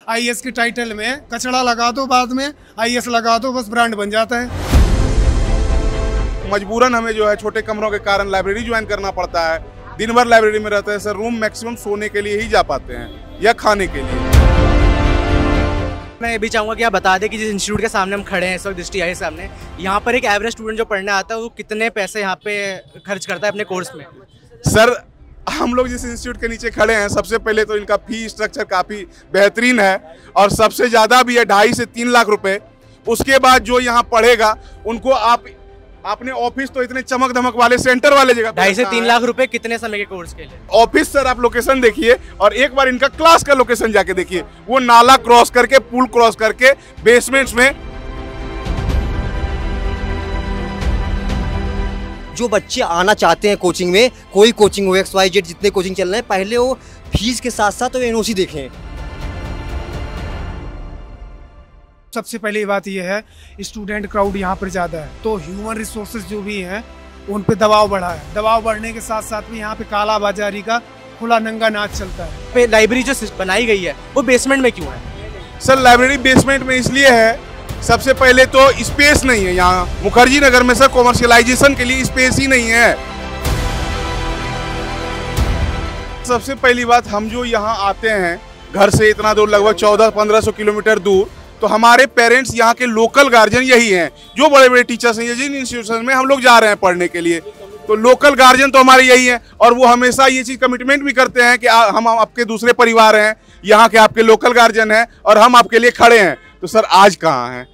IAS के title में कचड़ा लगा दो, बाद में आईएएस लगा दो, बस ब्रांड बन जाता है। मजबूरन हमें जो है छोटे कमरों के कारण लाइब्रेरी ज्वाइन करना पड़ता है। दिन भर लाइब्रेरी में रहते हैं सर। रूम मैक्सिमम सोने के लिए ही जा पाते हैं या खाने के लिए। मैं ये भी चाहूँगा कि आप बता दें कि जिस इंस्टीट्यूट के सामने हम खड़े हैं इस वक्त, दृष्टि आईएएस सामने, यहाँ पर एक एवरेज स्टूडेंट जो पढ़ने आता है वो कितने पैसे यहाँ पे खर्च करता है अपने कोर्स में? सर हम लोग जिस इंस्टीट्यूट के नीचे खड़े हैं, सबसे पहले तो इनका फी स्ट्रक्चर काफ़ी बेहतरीन है और सबसे ज़्यादा भी है, 2.5 से 3 लाख रुपए। उसके बाद जो यहाँ पढ़ेगा उनको आपने ऑफिस तो इतने चमक धमक वाले सेंटर वाले जगह 2.5 से 3 लाख रुपए कितने समय के कोर्स के लिए? ऑफिस सर आप लोकेशन देखिए और एक बार इनका क्लास का लोकेशन जाके देखिए। वो नाला क्रॉस करके, पुल क्रॉस करके बेसमेंट्स में। जो बच्चे आना चाहते हैं कोचिंग में, कोई कोचिंग हो, XYZ जितने कोचिंग चल रहे हैं, पहले वो फीस के साथ साथ वो एनओसी देखें। सबसे पहली बात यह है, स्टूडेंट क्राउड यहाँ पर ज़्यादा है, तो ह्यूमन रिसोर्सेज जो भी हैं उन पे दबाव बढ़ा है। दबाव बढ़ने के साथ साथ में यहाँ पे काला बाजारी का खुला नंगा नाच चलता है। लाइब्रेरी जो बनाई गई है वो बेसमेंट में क्यों है? सर लाइब्रेरी बेसमेंट में इसलिए है, सबसे पहले तो स्पेस नहीं है यहाँ मुखर्जी नगर में सर। कॉमर्शियलाइजेशन के लिए स्पेस ही नहीं है। सबसे पहली बात, हम जो यहाँ आते हैं घर से इतना दूर, लगभग 1400-1500 किलोमीटर दूर, तो हमारे पेरेंट्स यहाँ के लोकल गार्जियन यही हैं जो बड़े बड़े टीचर्स हैं, जिन इंस्टीट्यूशन में हम लोग जा रहे हैं पढ़ने के लिए। तो लोकल गार्जियन तो हमारे यही हैं और वो हमेशा ये चीज़ कमिटमेंट भी करते हैं कि हम आपके दूसरे परिवार हैं, यहाँ के आपके लोकल गार्जियन हैं और हम आपके लिए खड़े हैं। तो सर आज कहाँ हैं?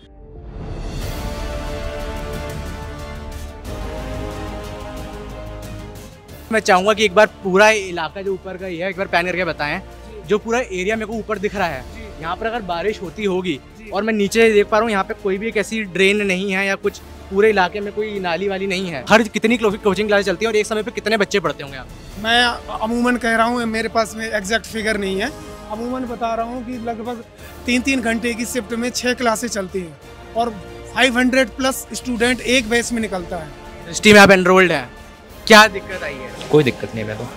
मैं चाहूँगा कि एक बार पूरा इलाका जो ऊपर का ही है एक बार पैन करके बताएं। जो पूरा एरिया मेरे को ऊपर दिख रहा है, यहाँ पर अगर बारिश होती होगी और मैं नीचे देख पा रहा हूँ यहाँ पे कोई भी एक ऐसी ड्रेन नहीं है या कुछ पूरे इलाके में कोई नाली वाली नहीं है। हर कितनी कोचिंग क्लास चलती है और एक समय पे कितने बच्चे पढ़ते होंगे आप? मैं अमूमन कह रहा हूँ, मेरे पास में एग्जैक्ट फिगर नहीं है, अमूमन बता रहा हूँ कि लगभग 3-3 घंटे की शिफ्ट में 6 क्लासें चलती हैं और 500 प्लस स्टूडेंट एक बैच में निकलता है। दृष्टि में आप एनरोल्ड हैं, क्या दिक्कत आई है? कोई दिक्कत नहीं है, तो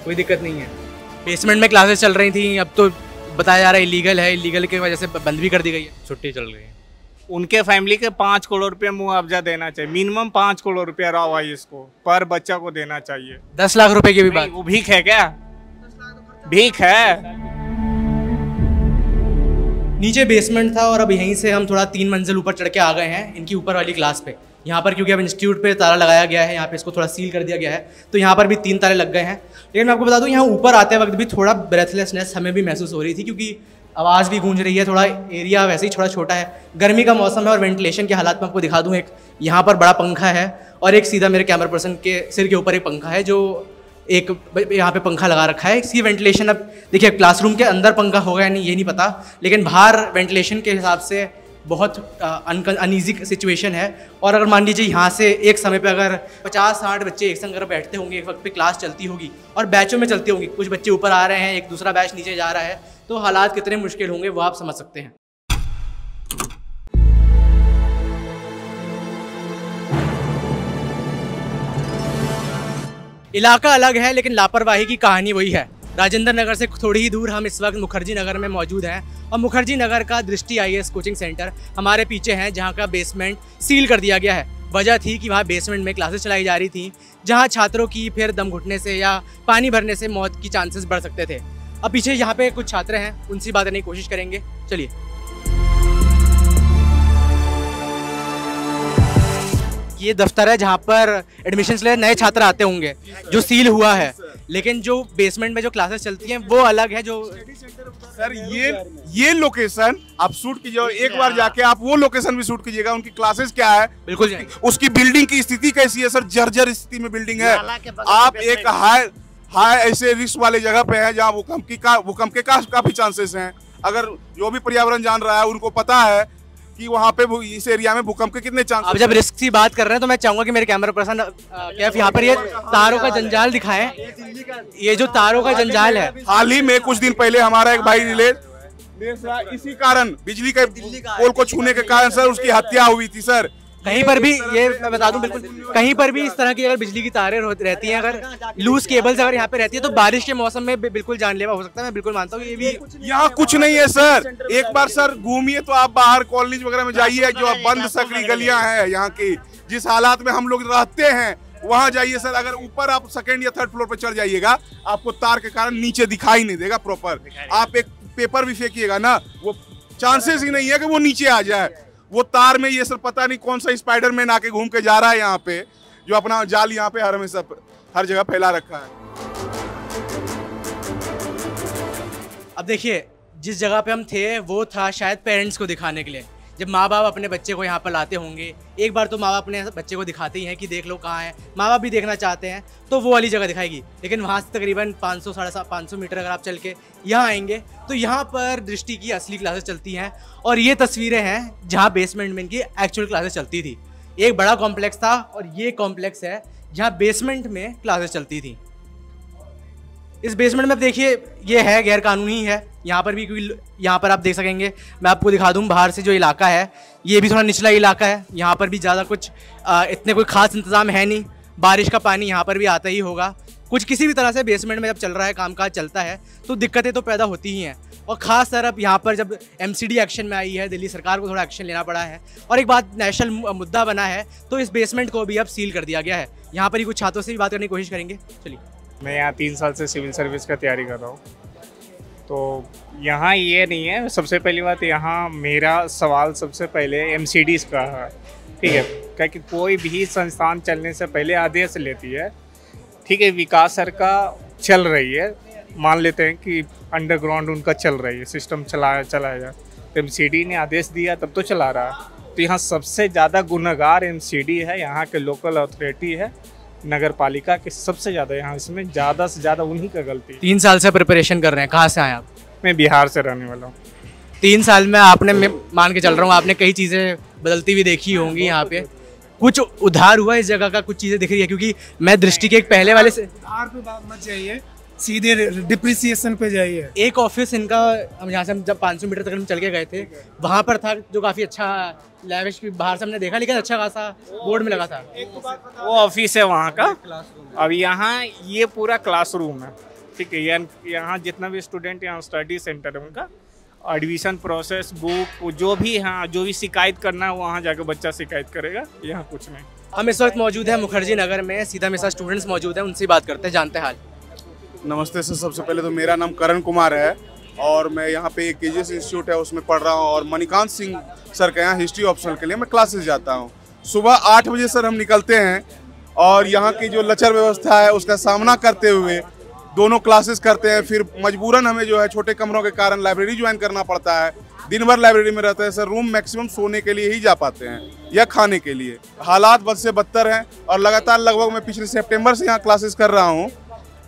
कोई दिक्कत नहीं है। बेसमेंट में क्लासेस चल रही थी, अब तो बताया जा रहा है इलीगल है, इलीगल की वजह से बंद भी कर दी गई है, छुट्टी चल रही है। उनके फैमिली के 5 करोड़ रुपया मुआवजा देना चाहिए, मिनिमम 5 करोड़ रुपया रॉ वाइज को पर बच्चा को देना चाहिए। 10 लाख रुपए की भी बात? वो भीख है क्या? भीख है। नीचे बेसमेंट था और अब यहीं से हम थोड़ा 3 मंजिल ऊपर चढ़ के आ गए हैं इनकी ऊपर वाली क्लास पे। यहाँ पर क्योंकि अब इंस्टीट्यूट पे ताला लगाया गया है, यहाँ पे इसको थोड़ा सील कर दिया गया है, तो यहाँ पर भी 3 ताले लग गए हैं। लेकिन मैं आपको बता दूँ यहाँ ऊपर आते वक्त भी थोड़ा ब्रेथलेसनेस हमें भी महसूस हो रही थी, क्योंकि आवाज़ भी गूंज रही है, थोड़ा एरिया वैसे ही थोड़ा छोटा है, गर्मी का मौसम है और वेंटिलेशन के हालात में आपको दिखा दूँ। एक यहाँ पर बड़ा पंखा है और एक सीधा मेरे कैमरा पर्सन के सिर के ऊपर एक पंखा है, जो एक यहाँ पे पंखा लगा रखा है। इसकी वेंटिलेशन अब देखिए क्लासरूम के अंदर पंखा होगा या नहीं ये नहीं पता, लेकिन बाहर वेंटिलेशन के हिसाब से बहुत अनईजी सिचुएशन है। और अगर मान लीजिए यहाँ से एक समय पे अगर 50-60 बच्चे एक संग बैठते होंगे, एक वक्त पे क्लास चलती होगी और बैचों में चलती होगी, कुछ बच्चे ऊपर आ रहे हैं, एक दूसरा बैच नीचे जा रहा है, तो हालात कितने मुश्किल होंगे वो आप समझ सकते हैं। इलाका अलग है लेकिन लापरवाही की कहानी वही है। राजेंद्र नगर से थोड़ी ही दूर हम इस वक्त मुखर्जी नगर में मौजूद हैं और मुखर्जी नगर का दृष्टि आईएएस कोचिंग सेंटर हमारे पीछे है, जहां का बेसमेंट सील कर दिया गया है। वजह थी कि वहां बेसमेंट में क्लासेस चलाई जा रही थी, जहां छात्रों की फिर दम घुटने से या पानी भरने से मौत की चांसेस बढ़ सकते थे। अब पीछे यहाँ पे कुछ छात्र हैं, उनसे बात करने की कोशिश करेंगे, चलिए। ये दफ्तर है जहाँ पर एडमिशन ले नए छात्र आते होंगे, जो सील हुआ है, लेकिन जो बेसमेंट में जो क्लासेस चलती हैं वो अलग है। जो सर ये लोकेशन आप शूट कीजिए और एक बार जाके आप वो लोकेशन भी शूट कीजिएगा, उनकी क्लासेस क्या है, बिल्कुल उसकी बिल्डिंग की स्थिति कैसी है सर। जर्जर स्थिति में बिल्डिंग है। आप एक हाई ऐसे रिस्क वाले जगह पे है जहाँ भूकंप के काफी चांसेस हैं। अगर जो भी पर्यावरण जान रहा है उनको पता है कि वहाँ पे इस एरिया में भूकंप के कितने चांस। अब जब रिस्क की बात कर रहे हैं तो मैं चाहूंगा कि मेरे कैमरा पर्सन कैफ यहाँ पर ये तारों का जंजाल दिखाएं। ये जो तारों का जंजाल है, हाल ही में कुछ दिन पहले हमारा एक भाई इसी कारण बिजली के पोल को छूने के कारण सर उसकी हत्या हुई थी सर। कहीं पर भी ये मैं बता दूं बिल्कुल, कहीं पर भी इस तरह की अगर बिजली की तारें रहती हैं, अगर लूज केबल्स अगर यहाँ पे रहती है, तो बारिश के मौसम में बिल्कुल जानलेवा हो सकता है। मैं बिल्कुल मानता हूँ ये भी। यहाँ कुछ नहीं है सर, एक बार सर घूमिए तो आप बाहर कॉलोनीज वगैरह में जाइए, जो बंद सकड़ी गलियां हैं यहाँ की, जिस हालात में हम लोग रहते हैं वहां जाइए सर। अगर ऊपर आप सेकंड या थर्ड फ्लोर पे चढ़ जाइएगा, आपको तार के कारण नीचे दिखाई नहीं देगा प्रॉपर। आप एक पेपर भी फेंकिएगा ना, वो चांसेस ही नहीं है कि वो नीचे आ जाए। वो तार में ये सर पता नहीं कौन सा स्पाइडरमैन आके घूम के जा रहा है यहाँ पे, जो अपना जाल यहाँ पे हमेशा हर जगह फैला रखा है। अब देखिए, जिस जगह पे हम थे वो था शायद पेरेंट्स को दिखाने के लिए। जब माँ बाप अपने बच्चे को यहाँ पर लाते होंगे, एक बार तो माँ बाप अपने बच्चे को दिखाते ही हैं कि देख लो कहाँ है, माँ बाप भी देखना चाहते हैं तो वो वाली जगह दिखाएगी। लेकिन वहाँ से तकरीबन 500 साढ़े 500 मीटर अगर आप चल के यहाँ आएंगे तो यहाँ पर दृष्टि की असली क्लासेस चलती हैं। और ये तस्वीरें हैं जहाँ बेसमेंट में इनकी एक्चुअल क्लासेस चलती थी। एक बड़ा कॉम्प्लेक्स था और ये कॉम्प्लेक्स है जहाँ बेसमेंट में क्लासेस चलती थी। इस बेसमेंट में देखिए ये है गैर कानूनी है यहाँ पर भी, क्योंकि यहाँ पर आप देख सकेंगे, मैं आपको दिखा दूँ बाहर से जो इलाका है, ये भी थोड़ा निचला इलाका है। यहाँ पर भी ज़्यादा कुछ इतने कोई ख़ास इंतज़ाम है नहीं। बारिश का पानी यहाँ पर भी आता ही होगा। कुछ किसी भी तरह से बेसमेंट में जब चल रहा है, कामकाज चलता है, तो दिक्कतें तो पैदा होती ही हैं। और ख़ास तर अब यहाँ पर जब MCD एक्शन में आई है, दिल्ली सरकार को थोड़ा एक्शन लेना पड़ा है और एक बात नेशनल मुद्दा बना है, तो इस बेसमेंट को भी अब सील कर दिया गया है। यहाँ पर ही कुछ छात्रों से भी बात करने की कोशिश करेंगे। चलिए। मैं यहाँ 3 साल से सिविल सर्विस का तैयारी कर रहा हूँ। तो यहाँ ये नहीं है, सबसे पहली बात यहाँ मेरा सवाल सबसे पहले MCDs का है, ठीक है, क्योंकि कोई भी संस्थान चलने से पहले आदेश लेती है, ठीक है। विकास सर का चल रही है, मान लेते हैं कि अंडरग्राउंड उनका चल रही है, सिस्टम चलाया तो MCD ने आदेश दिया तब तो चला रहा है। तो यहाँ सबसे ज़्यादा गुनहगार MCD है, यहाँ के लोकल अथॉरिटी है, नगर पालिका के सबसे ज़्यादा यहाँ इसमें ज़्यादा से ज़्यादा उन्हीं का गलती। 3 साल से प्रिपरेशन कर रहे हैं, कहाँ से आए आप? मैं बिहार से रहने वाला हूँ। 3 साल में आपने, मैं मान के चल रहा हूँ, आपने कई चीज़ें बदलती हुई देखी होंगी। यहाँ पे कुछ उधार हुआ इस जगह का, कुछ चीज़ें दिख रही है? क्योंकि मैं दृष्टि के एक पहले वाले से उधार पे बात मत जाइए, सीधे डिप्रिसिएशन पे जाइए। एक ऑफिस इनका, हम यहाँ से हम जब 500 मीटर तक हम चल के गए थे, वहाँ पर था जो काफ़ी अच्छा लैविश, बाहर से हमने देखा, लेकिन अच्छा खासा बोर्ड में लगा था। वो ऑफिस है वहाँ का। अब यहाँ ये पूरा क्लासरूम है, ठीक है। यहाँ जितना भी स्टूडेंट यहाँ स्टडी सेंटर है, उनका एडमिशन प्रोसेस, बुक, जो भी शिकायत करना है वहाँ जाकर बच्चा शिकायत करेगा, यहाँ कुछ नहीं। हम इस वक्त मौजूद हैं मुखर्जी नगर में, सीधा मिसा स्टूडेंट्स मौजूद हैं, उनसे बात करते हैं, जानते हैं हाल। नमस्ते सर, सबसे पहले तो मेरा नाम करण कुमार है और मैं यहाँ पे एक KGS इंस्टीट्यूट है उसमें पढ़ रहा हूँ, और मणिकांत सिंह सर के यहाँ हिस्ट्री ऑप्शनल के लिए मैं क्लासेस जाता हूँ। सुबह 8 बजे सर हम निकलते हैं और यहाँ की जो लचर व्यवस्था है उसका सामना करते हुए दोनों क्लासेस करते हैं। फिर मजबूरन हमें जो है छोटे कमरों के कारण लाइब्रेरी ज्वाइन करना पड़ता है। दिन भर लाइब्रेरी में रहते हैं सर, रूम मैक्सिमम सोने के लिए ही जा पाते हैं या खाने के लिए। हालात बद से बदतर हैं और लगातार लगभग मैं पिछले सितंबर से यहाँ क्लासेस कर रहा हूँ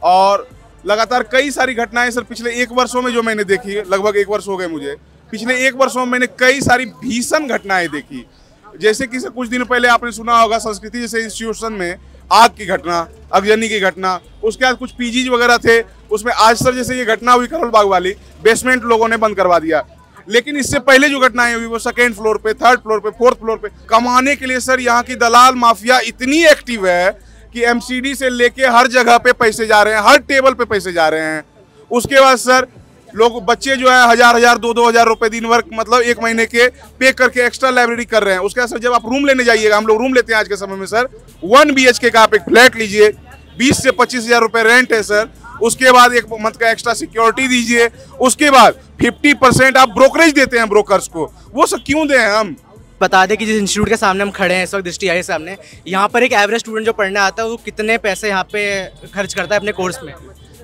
और लगातार कई सारी घटनाएं सर पिछले 1 वर्षों में जो मैंने देखी, लगभग 1 वर्ष हो गए मुझे, पिछले 1 वर्षों में मैंने कई सारी भीषण घटनाएं देखी। जैसे कि सर कुछ दिन पहले आपने सुना होगा संस्कृति जैसे इंस्टीट्यूशन में आग की घटना, अगजनी की घटना, उसके बाद कुछ PGs वगैरह थे, उसमें आज सर जैसे ये घटना हुई करोल बाग वाली, बेसमेंट लोगों ने बंद करवा दिया। लेकिन इससे पहले जो घटनाएं हुई वो 2nd फ्लोर पे, 3rd फ्लोर पे, 4th फ्लोर पे। कमाने के लिए सर यहाँ की दलाल माफिया इतनी एक्टिव है कि MCD से लेके हर जगह पे पैसे जा रहे हैं, हर टेबल पे पैसे जा रहे हैं। उसके बाद सर लोग, बच्चे जो है 1000 2 हज़ार रुपए दिन भर, मतलब 1 महीने के पे करके एक्स्ट्रा लाइब्रेरी कर रहे हैं। उसके बाद सर जब आप रूम लेने जाइएगा, हम लोग रूम लेते हैं आज के समय में सर, 1 BHK का आप एक फ्लैट लीजिए, 20 से 25 हज़ार रुपए रेंट है सर। उसके बाद 1 मंथ का एक्स्ट्रा सिक्योरिटी दीजिए। उसके बाद 50% आप ब्रोकरेज देते हैं ब्रोकर्स को। वो सब क्यों दें हम? बता दें कि जिस इंस्टीट्यूट के सामने हम खड़े हैं इस वक्त, दृष्टि आई सामने, यहाँ पर एक एवरेज स्टूडेंट जो पढ़ने आता है वो कितने पैसे यहाँ पे खर्च करता है अपने कोर्स में?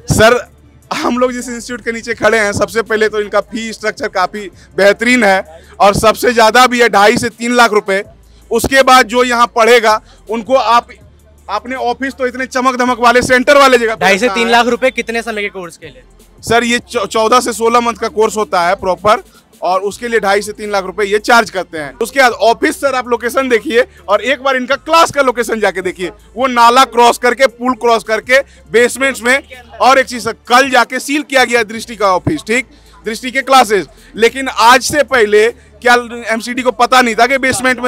सर हम लोग जिस इंस्टीट्यूट के नीचे खड़े हैं, सबसे पहले तो इनका फी स्ट्रक्चर काफ़ी बेहतरीन है और सबसे ज़्यादा भी है, 2.5 से 3 लाख रुपए। उसके बाद जो यहाँ पढ़ेगा उनको आपने ऑफिस तो इतने चमक धमक वाले सेंटर वाले जगह, 2.5 से 3 लाख रुपए कितने समय के कोर्स के लिए? सर ये 14 से 16 मंथ का कोर्स होता है प्रॉपर, और उसके लिए 2.5 से 3 लाख रुपए ये चार्ज करते हैं। उसके बाद ऑफिस सर आप लोकेशन देखिए और एक बार इनका क्लास का लोकेशन जाके देखिए, वो नाला क्रॉस करके, पुल क्रॉस करके बेसमेंट्स में। और एक चीज सर, कल जाके सील किया गया दृष्टि का ऑफिस, ठीक, दृष्टि के क्लासेस। लेकिन आज से पहले क्या एमसीडी को पता नहीं था कि बेसमेंट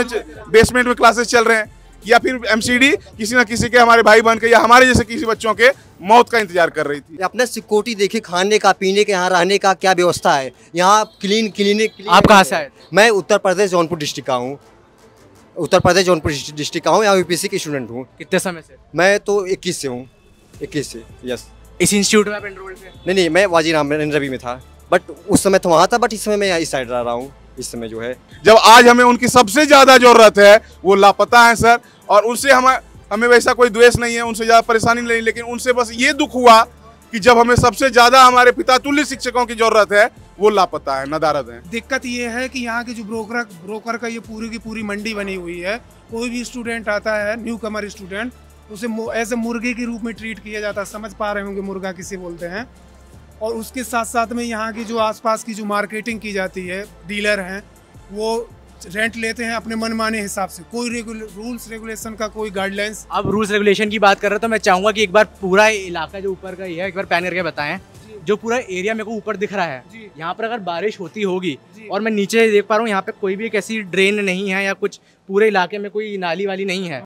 में क्लासेस चल रहे हैं, या फिर एमसीडी किसी न किसी के हमारे भाई बहन के या हमारे जैसे किसी बच्चों के मौत का इंतजार कर रही थी। अपना सिक्योरिटी देखिए, खाने का पीने के, यहाँ रहने का क्या व्यवस्था है, यहाँ क्लीनिक। आप कहाँ से आए? मैं उत्तर प्रदेश जौनपुर डिस्ट्रिक्ट का हूँ, यहाँ यूपीएससी के स्टूडेंट हूँ। कितने समय से? मैं तो 21 से हूँ, 21 से। यस। इस इंस्टीट्यूट में आप एनरोल्ड थे? नहीं, मैं वाजीराम रवि में था, बट उस समय तो वहाँ था, बट इस समय मैं इस साइड रह रहा हूँ। इस समय जो है, जब आज हमें उनकी सबसे ज्यादा जरूरत है, वो लापता है सर। और उनसे हमें वैसा कोई द्वेष नहीं है, उनसे ज्यादा परेशानी नहीं, लेकिन उनसे बस ये दुख हुआ कि जब हमें सबसे ज्यादा हमारे पिता तुल्य शिक्षकों की जरूरत है, वो लापता है, नदारद है। दिक्कत ये है कि यहाँ के जो ब्रोकर का ये पूरी की पूरी मंडी बनी हुई है। कोई भी स्टूडेंट आता है, न्यू कमर स्टूडेंट, उसे एज ए मुर्गे के रूप में ट्रीट किया जाता है। समझ पा रहे होंगे मुर्गा किसे बोलते हैं। और उसके साथ साथ में यहाँ की जो आसपास की जो मार्केटिंग की जाती है, डीलर हैं वो रेंट लेते हैं अपने मनमाने हिसाब से। कोई रूल्स रेगुलेशन का कोई गाइडलाइंस। अब रूल्स रेगुलेशन की बात कर रहे हो तो मैं चाहूँगा कि एक बार पूरा इलाका जो ऊपर का ही है एक बार पैन करके बताएं। जो पूरा एरिया मेरे को ऊपर दिख रहा है, यहाँ पर अगर बारिश होती होगी और मैं नीचे देख पा रहा हूँ, यहाँ पे कोई भी एक ऐसी ड्रेन नहीं है या कुछ पूरे इलाके में कोई नाली वाली नहीं है।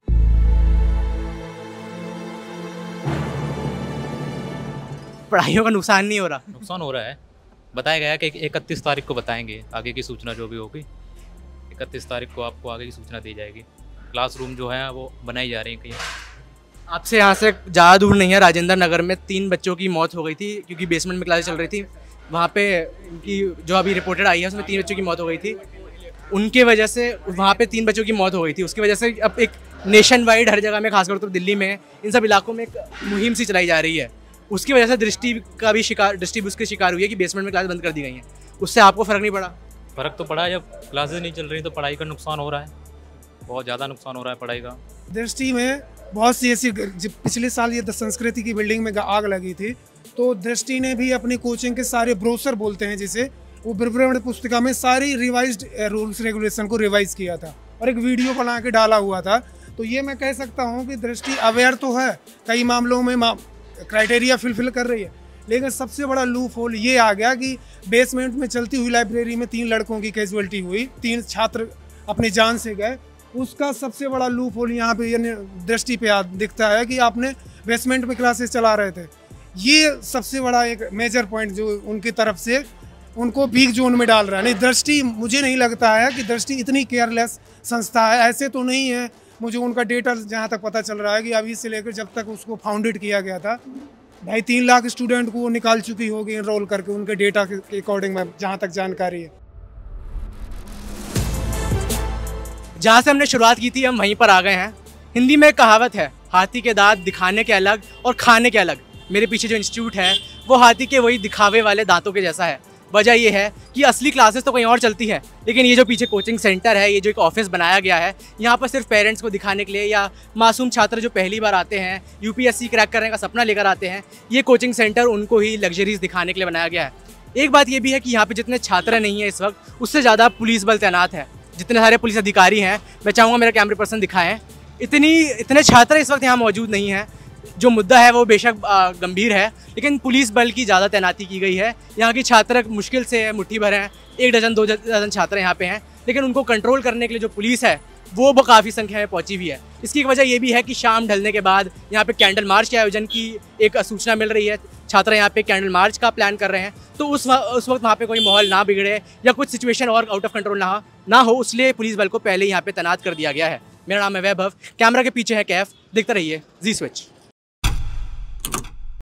पढ़ाइयों का नुकसान नहीं हो रहा? नुकसान हो रहा है। बताया गया है कि 31 तारीख को बताएंगे आगे की सूचना जो भी होगी। 31 तारीख को आपको आगे की सूचना दी जाएगी। क्लासरूम जो है वो बनाई जा रही है कहीं। आपसे यहाँ से ज़्यादा दूर नहीं है, राजेंद्र नगर में 3 बच्चों की मौत हो गई थी क्योंकि बेसमेंट में क्लासेस चल रही थी। वहाँ पे इनकी जो अभी रिपोर्टेड आई है उसमें 3 बच्चों की मौत हो गई थी। उनके वजह से वहाँ पे 3 बच्चों की मौत हो गई थी। उसकी वजह से अब एक नेशन वाइड हर जगह में, खासकर तो दिल्ली में, इन सब इलाकों में एक मुहिम सी चलाई जा रही है। उसकी वजह से दृष्टि उसके शिकार हुई है कि बेसमेंट में क्लास बंद कर दी गई हैं। उससे आपको फ़र्क नहीं पड़ा? फ़र्क तो पड़ा। जब क्लासेस नहीं चल रही तो पढ़ाई का नुकसान हो रहा है, बहुत ज़्यादा नुकसान हो रहा है पढ़ाई का। दृष्टि में बहुत सी ऐसी, पिछले साल ये संस्कृति की बिल्डिंग में आग लगी थी, तो दृष्टि ने भी अपनी कोचिंग के सारे ब्रोशर बोलते हैं जिसे, वो विवरण पुस्तिका में सारी रिवाइज्ड रूल्स रेगुलेशन को रिवाइज किया था और एक वीडियो बना के डाला हुआ था। तो ये मैं कह सकता हूँ कि दृष्टि अवेयर तो है, कई मामलों में क्राइटेरिया फुलफिल कर रही है, लेकिन सबसे बड़ा लूप होल ये आ गया कि बेसमेंट में चलती हुई लाइब्रेरी में 3 लड़कों की कैजुअलिटी हुई, 3 छात्र अपनी जान से गए। उसका सबसे बड़ा लूप होल यहाँ पे ये दृष्टि पे दिखता है कि आपने बेसमेंट में क्लासेस चला रहे थे। ये सबसे बड़ा एक मेजर पॉइंट जो उनकी तरफ से उनको वीक जोन में डाल रहा है। नहीं, दृष्टि, मुझे नहीं लगता है कि दृष्टि इतनी केयरलेस संस्था है, ऐसे तो नहीं है। मुझे उनका डेटा जहाँ तक पता चल रहा है कि अभी से लेकर जब तक उसको फाउंडेड किया गया था 2.5-3 लाख स्टूडेंट को वो निकाल चुकी होगी एनरोल करके, उनके डेटा के अकॉर्डिंग में जहाँ तक जानकारी है। जहाँ से हमने शुरुआत की थी हम वहीं पर आ गए हैं। हिंदी में एक कहावत है, हाथी के दांत दिखाने के अलग और खाने के अलग। मेरे पीछे जो इंस्टीट्यूट है वो हाथी के वही दिखावे वाले दांतों के जैसा है। वजह ये है कि असली क्लासेस तो कहीं और चलती है, लेकिन ये जो पीछे कोचिंग सेंटर है, ये जो एक ऑफिस बनाया गया है, यहाँ पर सिर्फ पेरेंट्स को दिखाने के लिए या मासूम छात्र जो पहली बार आते हैं, यूपीएससी क्रैक करने का सपना लेकर आते हैं, ये कोचिंग सेंटर उनको ही लग्जरीज दिखाने के लिए बनाया गया है। एक बात ये भी है कि यहाँ पे जितने छात्र नहीं है इस वक्त, उससे ज़्यादा पुलिस बल तैनात है। जितने सारे पुलिस अधिकारी हैं, मैं चाहूँगा मेरा कैमरे पर्सन दिखाएं, इतने छात्र इस वक्त यहाँ मौजूद नहीं हैं। जो मुद्दा है वो बेशक गंभीर है, लेकिन पुलिस बल की ज़्यादा तैनाती की गई है। यहाँ की छात्र मुश्किल से मुट्ठी भर हैं, 1 डजन 2 डजन छात्र यहाँ पे हैं, लेकिन उनको कंट्रोल करने के लिए जो पुलिस है वो काफ़ी संख्या में पहुँची हुई है। इसकी एक वजह ये भी है कि शाम ढलने के बाद यहाँ पे कैंडल मार्च के आयोजन की एक सूचना मिल रही है। छात्र यहाँ पे कैंडल मार्च का प्लान कर रहे हैं, तो उस वक्त वहाँ पे कोई माहौल ना बिगड़े या कुछ सिचुएशन और आउट ऑफ कंट्रोल ना हो, इसलिए पुलिस बल को पहले यहाँ पे तैनात कर दिया गया है। मेरा नाम है वैभव, कैमरा के पीछे है कैफ। देखते रहिए जी स्विच।